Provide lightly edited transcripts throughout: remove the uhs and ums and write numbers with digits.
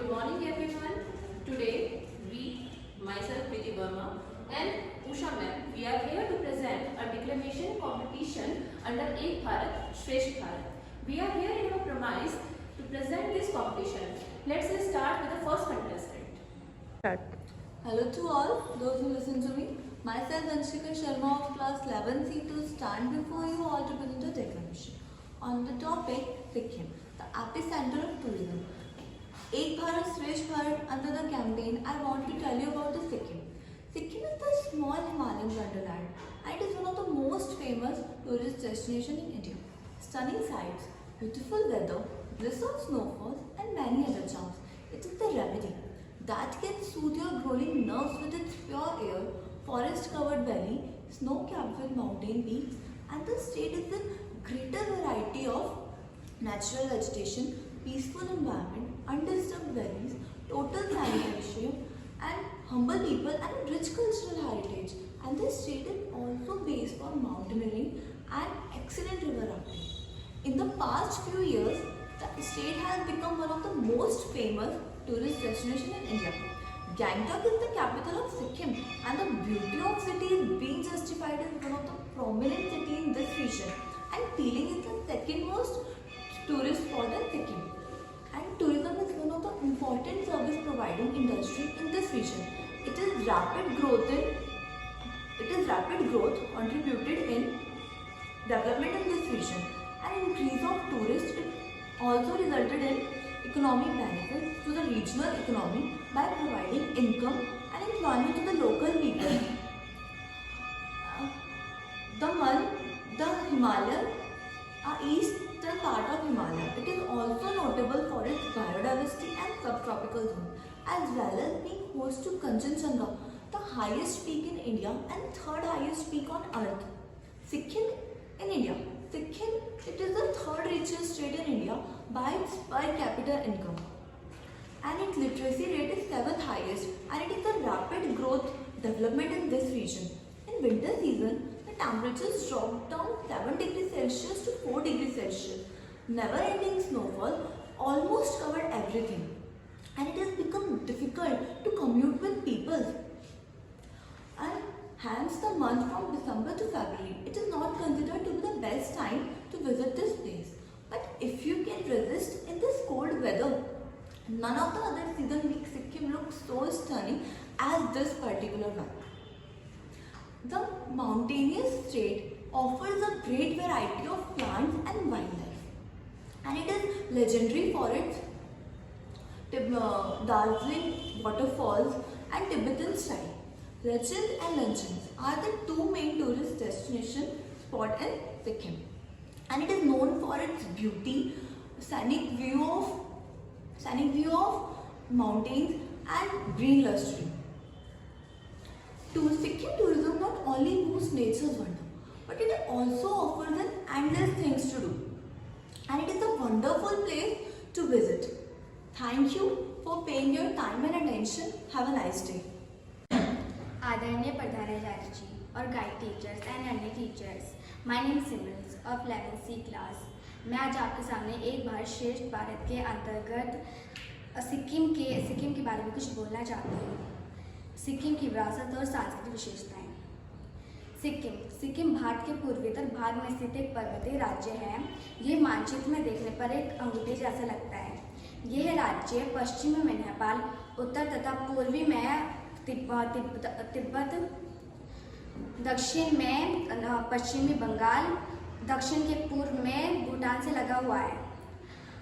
Good morning everyone. Today we, myself Priti Verma and Usha ma'am, we are here to present a declamation competition under Ek Bharat Shresth Bharat. We are here in our premise to present this competition. Let's start with the first contestant. Start. Hello to all those who listen to me. Myself Anshika Sharma of class 11C to stand before you all to present a declamation on the topic Sikkim, the epicenter of tourism. Ek Bharat Shresth Bharat, under the campaign, I want to tell you about the Sikkim. Sikkim is the small Himalayan wonderland and it is one of the most famous tourist destinations in India. Stunning sights, beautiful weather, bliss of snowfalls and many other charms. It is the remedy that can soothe your growing nerves with its pure air, forest-covered valley, snow-capped mountain peaks, and the state is a greater variety of natural vegetation, peaceful environment, undisturbed valleys, total sanitation, and humble people and rich cultural heritage. And the state is also based on mountaineering and excellent river rafting. In the past few years, the state has become one of the most famous tourist destinations in India. Gangtok is the capital of Sikkim and the beauty of city is being justified as one of the prominent cities in this region. And Peeling is the second most tourist spot in Sikkim. And tourism is one of the important service providing industry in this region. It is rapid growth contributed in development in this region. An increase of tourists also resulted in economic benefits to the regional economy by providing income and employment to the local people. The Himalaya, eastern part of Himalaya, it is also notable for its biodiversity and subtropical zone, as well as being host to Kanchenjunga, the highest peak in India and third highest peak on earth. Sikkim in India. Sikkim, it is the third richest state in India by its per capita income. And its literacy rate is 7th highest and it is a rapid growth development in this region. In winter season, the temperatures drop down 7 degrees Celsius to 4 degrees Celsius. Never ending snowfall almost covered everything. And it has become difficult to commute with people. And hence the month from December to February, it is not considered to be the best time to visit this place. But if you can resist in this cold weather, none of the other seasons make Sikkim look so stunning as this particular one. The mountainous state offers a great variety of plants and wildlife. And it is legendary for its dazzling waterfalls and Tibetan style. Legends and Luncheons are the two main tourist destination spots in Sikkim. And it is known for its beauty, scenic view of mountains and green luxury. Sikkim tourism not only boosts nature's wonder, but it also offers an endless things to do. And it is a wonderful place to visit. Thank you for paying your time and attention. Have a nice day. आदरणीय प्रधानाचार्य जी और guide teachers and अन्य teachers, my name Simran of 11C class. मैं आज आपके सामने एक भारत श्रेष्ठ भारत के अंतर्गत सिक्किम के बारे में कुछ बोलना चाहती हूँ। सिक्किम की विरासत और सांस्कृतिक विशेषताएं। सिक्किम भारत के पूर्वोत्तर भाग में स्थित एक पर्वतीय राज्य है। ये मानचित्र में देखने पर एक अंगूठे जैसा लगता है। यह राज्य पश्चिम में नेपाल, उत्तर तथा पूर्वी में तिब्बत, दक्षिण में पश्चिमी बंगाल, दक्षिण के पूर्व में भूटान से लगा हुआ है।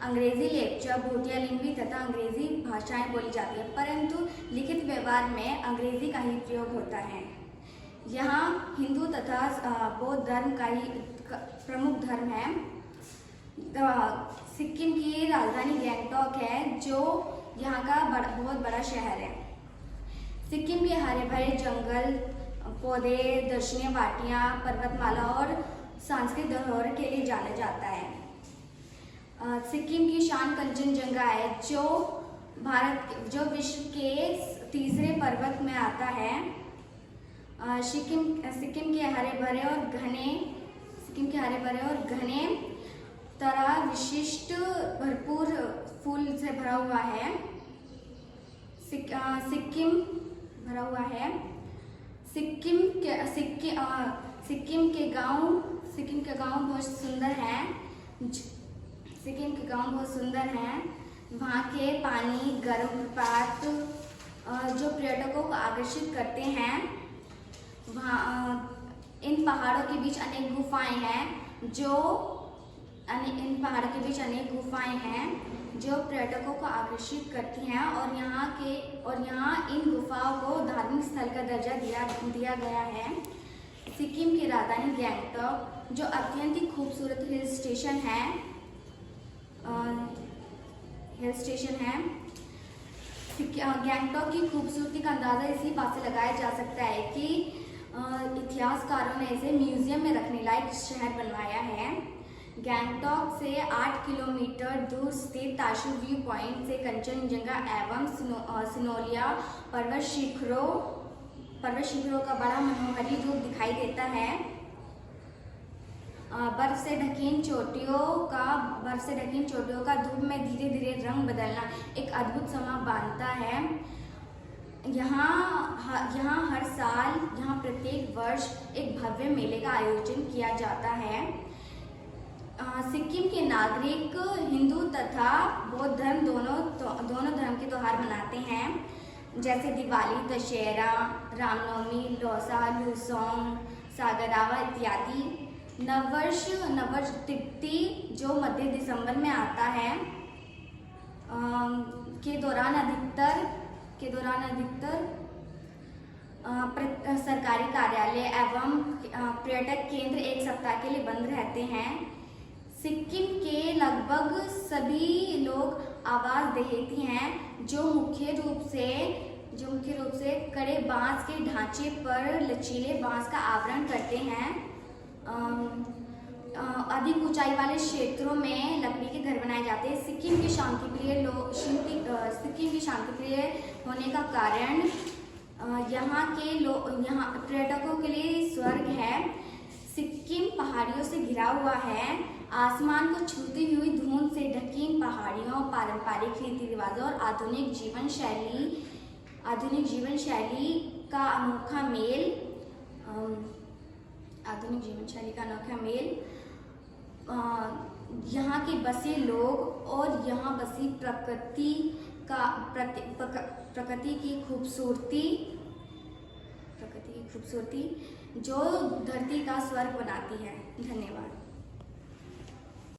अंग्रेजी, लेप्चा, भूटिया लिंगवी तथा अंग्रेजी भाषाएं बोली जाती है, परंतु लिखित व्यवहार में अंग्रेजी का ही प्रयोग होता है। यहाँ हिंदू तथा बौद्ध धर्म का ही प्रमुख धर्म है। सिक्किम की राजधानी गैंगटॉक है, जो यहाँ का बहुत बड़ा शहर है। सिक्किम के हरे भरे जंगल, पौधे, दर्शनीय वाटियाँ, पर्वतमाला और सांस्कृतिक धरोहर के लिए जाना जाता है। सिक्किम की शान कंचनजंगा है, जो विश्व के तीसरे पर्वत में आता है। सिक्किम के हरे भरे और घने तरह विशिष्ट भरपूर फूल से भरा हुआ है। सिक्किम भरा हुआ है। सिक्किम के गांव बहुत सुंदर हैं। सिक्किम के गांव बहुत सुंदर हैं। वहाँ के पानी, गर्म प्रपात जो पर्यटकों को आकर्षित करते हैं। वहाँ इन पहाड़ों के बीच अनेक गुफाएं हैं जो पर्यटकों को आकर्षित करती हैं और यहाँ इन गुफाओं को धार्मिक स्थल का दर्जा दिया गया है। सिक्किम की राजधानी गैंगटॉक जो अत्यंत ही खूबसूरत हिल स्टेशन है। गैंगटॉक की खूबसूरती का अंदाज़ा इसी बात से लगाया जा सकता है कि इतिहासकारों ने इसे म्यूजियम में रखने लायक शहर बनवाया है। गैंगटॉक से 8 किलोमीटर दूर स्थित ताशु व्यू पॉइंट से कंचनजंगा एवं सिनोलिया पर्वत शिखरों का बड़ा मनोहारी रूप दिखाई देता है। बर्फ से ढकी चोटियों का धूप में धीरे धीरे रंग बदलना एक अद्भुत समा बांधता है। यहाँ हर साल प्रत्येक वर्ष एक भव्य मेले का आयोजन किया जाता है। सिक्किम के नागरिक हिंदू तथा बौद्ध धर्म दोनों धर्म के त्योहार मनाते हैं, जैसे दिवाली, दशहरा, रामनवमी, लौसा, लूसोंग, सागरावा इत्यादि। नववर्ष तिब्बती जो मध्य दिसंबर में आता है के दौरान अधिकतर सरकारी कार्यालय एवं पर्यटक केंद्र एक सप्ताह के लिए बंद रहते हैं। सिक्किम के लगभग सभी लोग आवास देहाती हैं जो मुख्य रूप से कड़े बांस के ढांचे पर लचीले बांस का आवरण करते हैं। अधिक ऊंचाई वाले क्षेत्रों में लकड़ी के घर बनाए जाते हैं। सिक्किम के शांतिप्रिय होने का कारण यहाँ पर्यटकों के लिए स्वर्ग है। सिक्किम पहाड़ियों से घिरा हुआ है। आसमान को छूती हुई धुंध से ढकी इन पहाड़ियों, पारंपरिक रीति रिवाजों और आधुनिक जीवन शैली का अनोखा मेल यहाँ के बसे लोग और यहाँ बसी प्रकृति की खूबसूरती जो धरती का स्वर्ग बनाती है। धन्यवाद।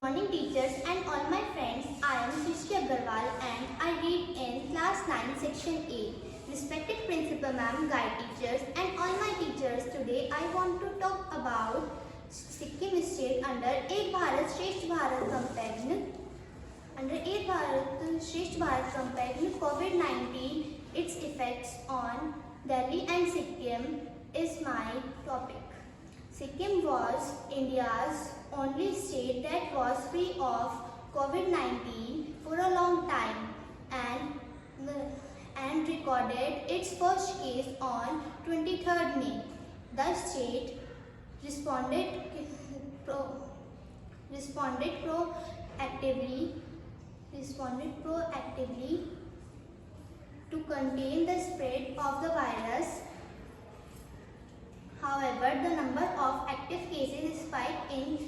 Morning teachers and all my friends, I am Srishti Agarwal and I read in class 9 section A. Respected principal ma'am, guide teachers and all my teachers, today I want to talk about Sikkim state under Ek Bharat Shresth Bharat campaign COVID-19, its effects on Delhi and Sikkim is my topic. Sikkim was India's only state that was free of COVID-19 for a long time and recorded its first case on 23rd May. The state responded proactively to contain the spread of the virus. However, the number of active cases spiked in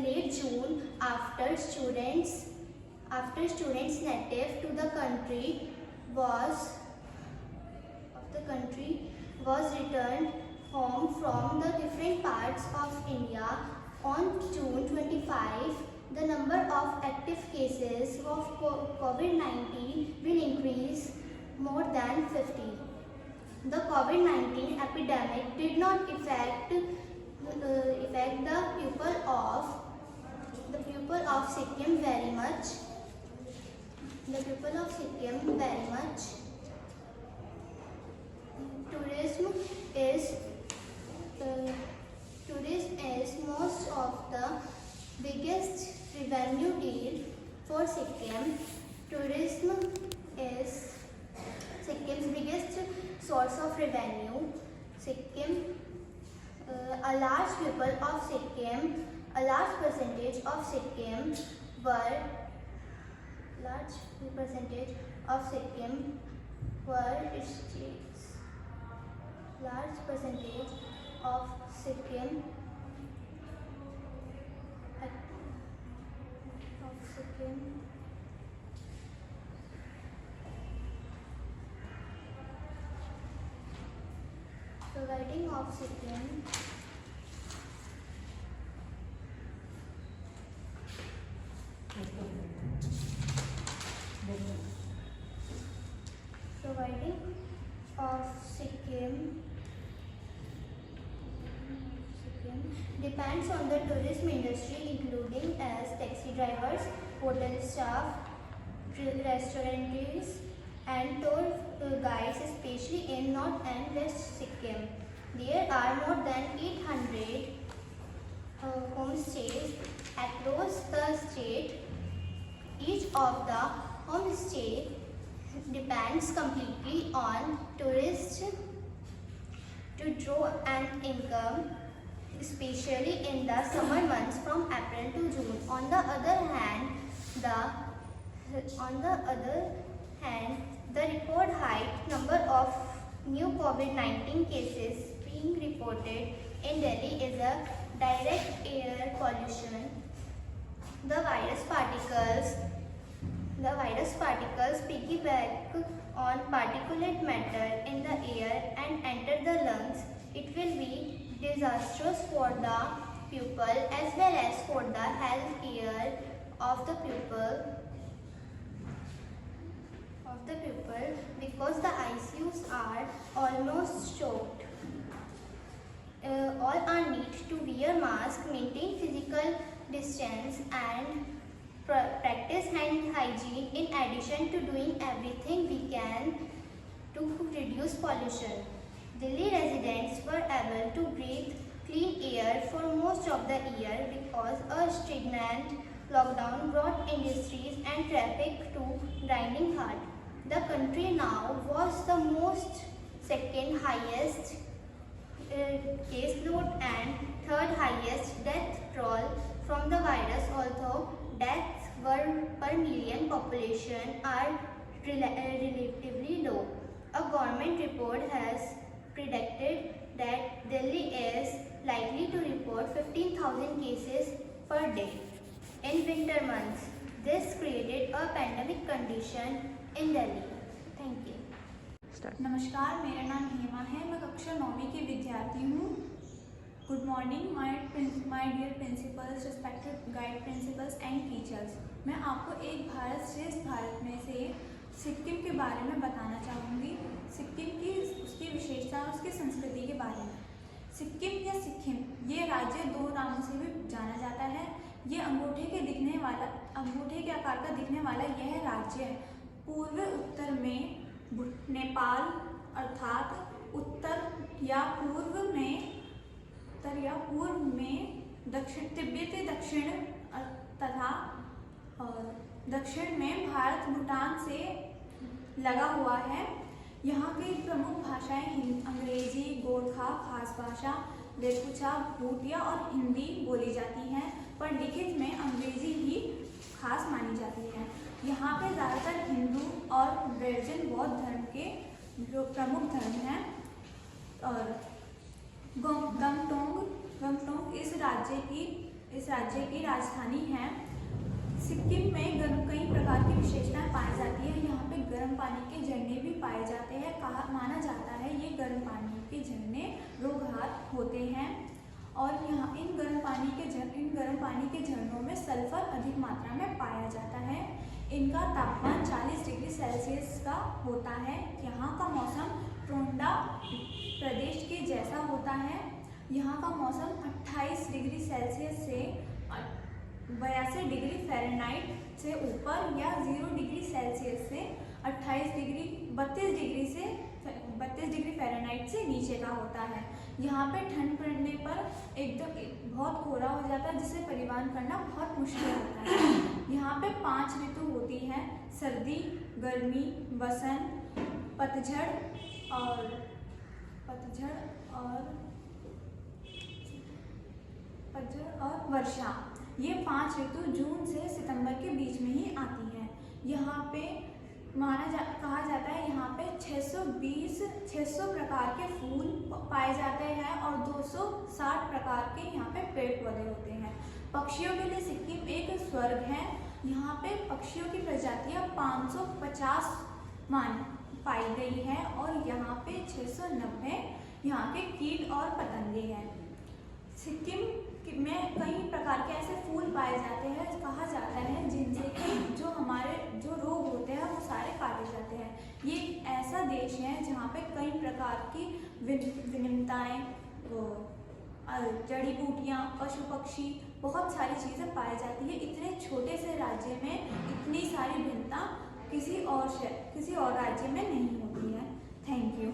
late June after students native to the country was returned home from the different parts of India. On June 25, the number of active cases of COVID-19 will increase more than 50. The COVID-19 epidemic did not affect the people of Sikkim very much. Tourism is most of the biggest revenue deal for Sikkim. Tourism is Sikkim's biggest source of revenue. A large percentage of Sikkim were states. Large percentage of Sikkim the writing of Sikkim providing of Sikkim depends on the tourism industry, including as taxi drivers, hotel staff, restaurateurs, and tour guides, especially in North and West Sikkim. There are more than 800 homestays across the state. Each of the homestay depends completely on tourists to draw an income, especially in the summer months from April to June. On the other hand, the record high number of new COVID-19 cases being reported in Delhi is a direct air pollution. The virus particles piggyback on particulate matter in the air and enter the lungs. It will be disastrous for the pupil as well as for the health care of the pupil because the ICUs are almost choked. All are need to wear mask, maintain physical distance and practice hand hygiene in addition to doing everything we can to reduce pollution. Delhi residents were able to breathe clean air for most of the year because a stringent lockdown brought industries and traffic to grinding halt. The country now was the most second highest caseload and third highest death toll from the virus, although deaths per million population are relatively low. A government report has predicted that Delhi is likely to report 15,000 cases per day in winter months. This created a pandemic condition in Delhi. Thank you. नमस्कार, मेरा नाम हेमा है। मैं कक्षा 9वीं की विद्यार्थी हूँ। Good morning my dear principals, respected guide principals and teachers. मैं आपको एक भारत श्रेष्ठ भारत में से सिक्किम के बारे में बताना चाहूँगी। सिक्किम की उसकी विशेषता और उसकी संस्कृति के बारे में। सिक्किम या सिक्किम ये राज्य दो नामों से भी जाना जाता है। ये अंगूठे के आकार का दिखने वाला यह राज्य है। पूर्व उत्तर में नेपाल अर्थात उत्तर या पूर्व में दक्षिण तिब्बती दक्षिण तथा दक्षिण में भारत भूटान से लगा हुआ है। यहाँ की प्रमुख भाषाएं अंग्रेजी, गोरखा, खास भाषा, वेकुचा, भूटिया और हिंदी बोली जाती हैं, पर लिखित में अंग्रेजी ही खास मानी जाती है। यहाँ पे ज़्यादातर हिंदू और वर्जन बौद्ध धर्म के जो प्रमुख धर्म हैं। और गंगटोक इस राज्य की राजधानी है। सिक्किम में कई प्रकार की विशेषताएं पाई जाती है। यहाँ पे गर्म पानी के झरने भी पाए जाते हैं। माना जाता है ये गर्म पानी के झरने रोगघात होते हैं। और यहाँ इन गर्म पानी के झरनों में सल्फर अधिक मात्रा में पाया जाता है। इनका तापमान 40 डिग्री सेल्सियस का होता है। यहाँ का मौसम टोंडा प्रदेश के जैसा होता है। यहाँ का मौसम 28 डिग्री सेल्सियस से 82 डिग्री फ़ारेनहाइट से ऊपर या 0 डिग्री सेल्सियस से 32 डिग्री फ़ारेनहाइट से नीचे का होता है। यहाँ पे ठंड पड़ने पर एकदम बहुत कोहरा हो जाता है, जिसे परिवहन करना बहुत मुश्किल होता है। यहाँ पे 5 ऋतु होती हैं: सर्दी, गर्मी, वसंत, पतझड़ और वर्षा। ये 5 ऋतु जून से सितंबर के बीच में ही आती हैं। यहाँ पे कहा जाता है यहाँ पे 600 प्रकार के फूल पाए जाते हैं और 260 प्रकार के यहाँ पे पेड़ पौधे होते हैं। पक्षियों के लिए सिक्किम एक स्वर्ग है। यहाँ पे पक्षियों की प्रजातियाँ 550 पाई गई है और यहाँ पे 690 यहाँ के कीट और पतंगे हैं। सिक्किम में कई प्रकार के ऐसे फूल पाए जाते हैं, कहा जाता है जिनसे कि जो हमारे जो रोग होते हैं वो सारे काटे जाते हैं। ये एक ऐसा देश है जहाँ पे कई प्रकार की विभिन्नताएं, जड़ी बूटियाँ, पशु पक्षी, बहुत सारी चीज़ें पाई जाती है। इतने छोटे से राज्य में इतनी सारी भिन्नता किसी और राज्य में नहीं होती है। Thank you.